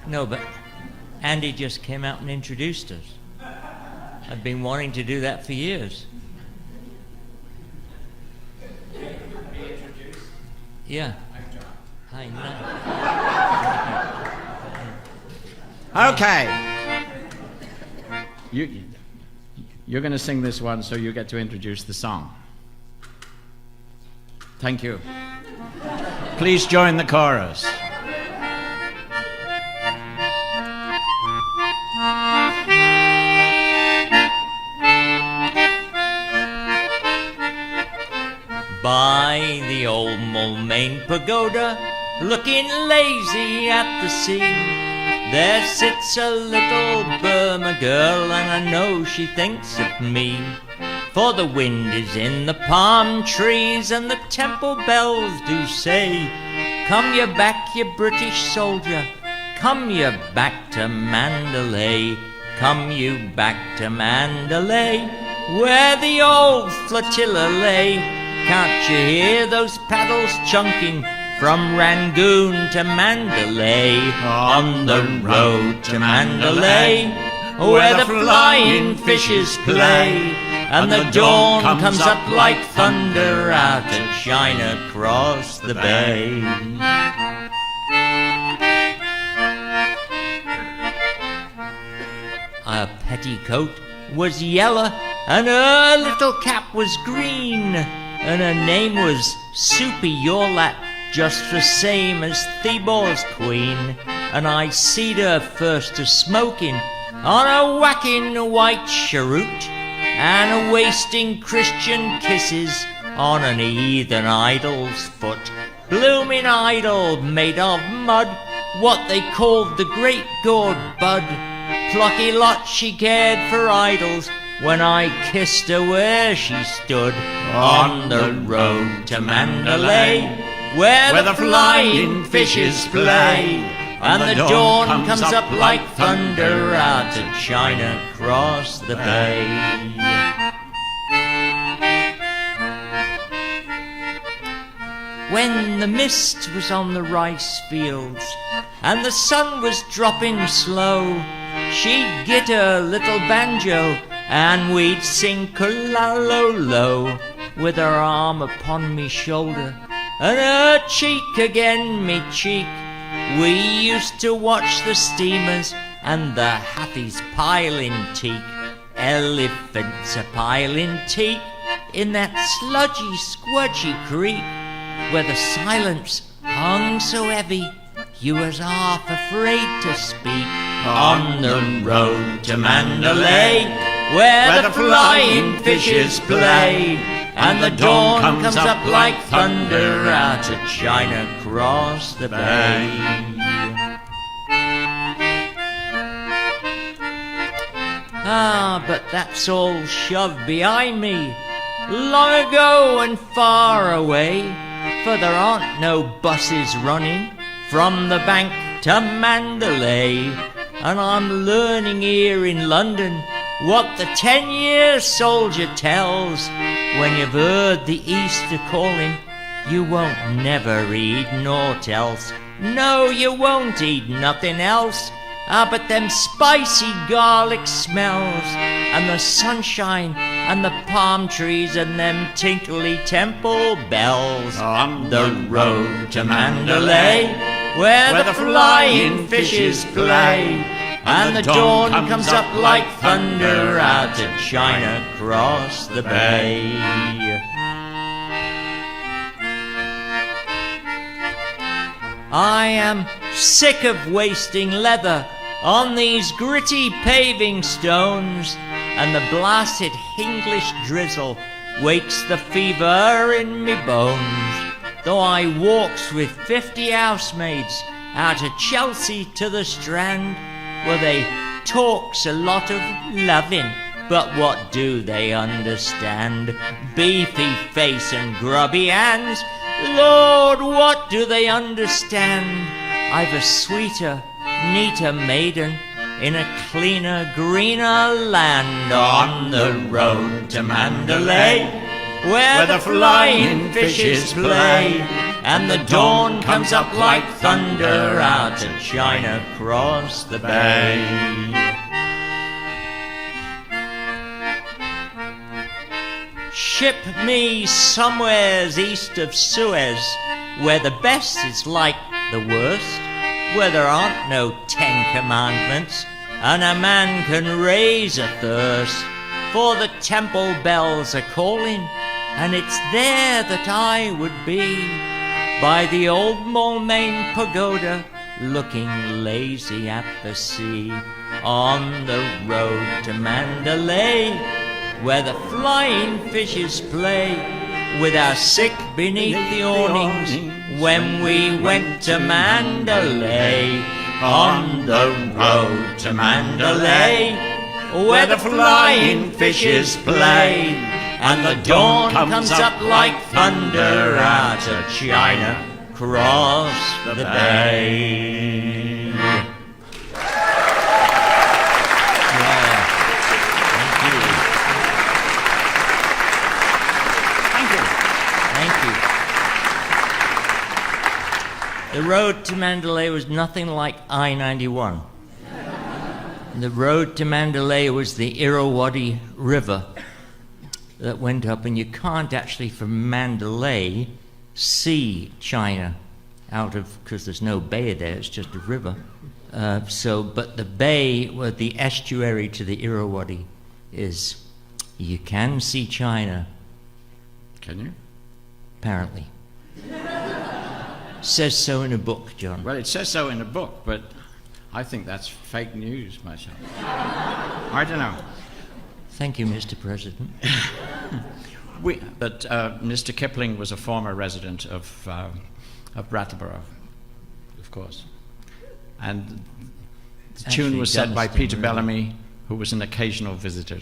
No, but Andy just came out and introduced us. I've been wanting to do that for years. Yeah. I'm John. Hi, Okay. You're going to sing this one, so you get to introduce the song. Thank you. Please join the chorus. By the old Moulmein Pagoda, looking lazy at the sea, there sits a little Burma girl, and I know she thinks of me. For the wind is in the palm trees, and the temple bells do say, come you back, you British soldier, come you back to Mandalay, come you back to Mandalay, where the old flotilla lay. Can't you hear those paddles chunking from Rangoon to Mandalay? On the road to Mandalay, where the flying fishes play, and the dawn comes up like thunder out of China across the bay. Her petticoat was yellow, and her little cap was green, and her name was Soupy Yorlat, just the same as Thebor's queen. And I seed her first a smoking on a whacking white cheroot, and a wasting Christian kisses on an heathen idol's foot. Blooming idol made of mud, what they called the great gourd bud. Plucky lot she cared for idols, when I kissed her where she stood. On the road to Mandalay, where the flying fishes play, and the dawn comes up like thunder out of China across the bay. When the mist was on the rice fields and the sun was dropping slow, she'd get her little banjo and we'd sing Kulalolo, with her arm upon me shoulder and her cheek again me cheek. We used to watch the steamers and the Hathies piling teak, elephants a piling teak in that sludgy, squudgy creek, where the silence hung so heavy you was half afraid to speak. On the road to Mandalay, where the flying fishes play, and the dawn comes up like thunder out of China across the bay. Ah, but that's all shoved behind me long ago and far away, for there aren't no buses running from the bank to Mandalay. And I'm learning here in London what the 10-year soldier tells. When you've heard the Easter calling, you won't never eat naught else. No, you won't eat nothing else. Ah, but them spicy garlic smells, and the sunshine, and the palm trees, and them tinkly temple bells. On the road to Mandalay, where the flying fishes play, and the dawn comes up like thunder out of China across the bay. I am sick of wasting leather on these gritty paving stones, and the blasted English drizzle wakes the fever in me bones. Though I walks with 50 housemaids out of Chelsea to the Strand, where they talks a lot of loving, but what do they understand? Beefy face and grubby hands, Lord, what do they understand? I've a sweeter, neater maiden in a cleaner, greener land. On the road to Mandalay, where the flying fishes play, and the dawn comes up like thunder out of China across the bay. Ship me somewheres east of Suez, where the best is like the worst, where there aren't no 10 commandments, and a man can raise a thirst, for the temple bells are calling, and it's there that I would be, by the old Moulmein pagoda, looking lazy at the sea, on the road to Mandalay, where the flying fishes play, with our sick beneath the awnings, when we went to Mandalay, on the road to Mandalay, where the flying fishes play, and the dawn comes up like thunder out of China across the bay. The road to Mandalay was nothing like I-91. The road to Mandalay was the Irrawaddy River that went up, and you can't actually from Mandalay see China out of, because there's no bay there, it's just a river. But the bay, where the estuary to the Irrawaddy is, you can see China. Can you? Apparently. Says so in a book, John. Well, it says so in a book, but I think that's fake news myself. I don't know. Thank you, Mr. President. But Mr. Kipling was a former resident of Brattleboro, of course. And the tune was set by Peter Bellamy, who was an occasional visitor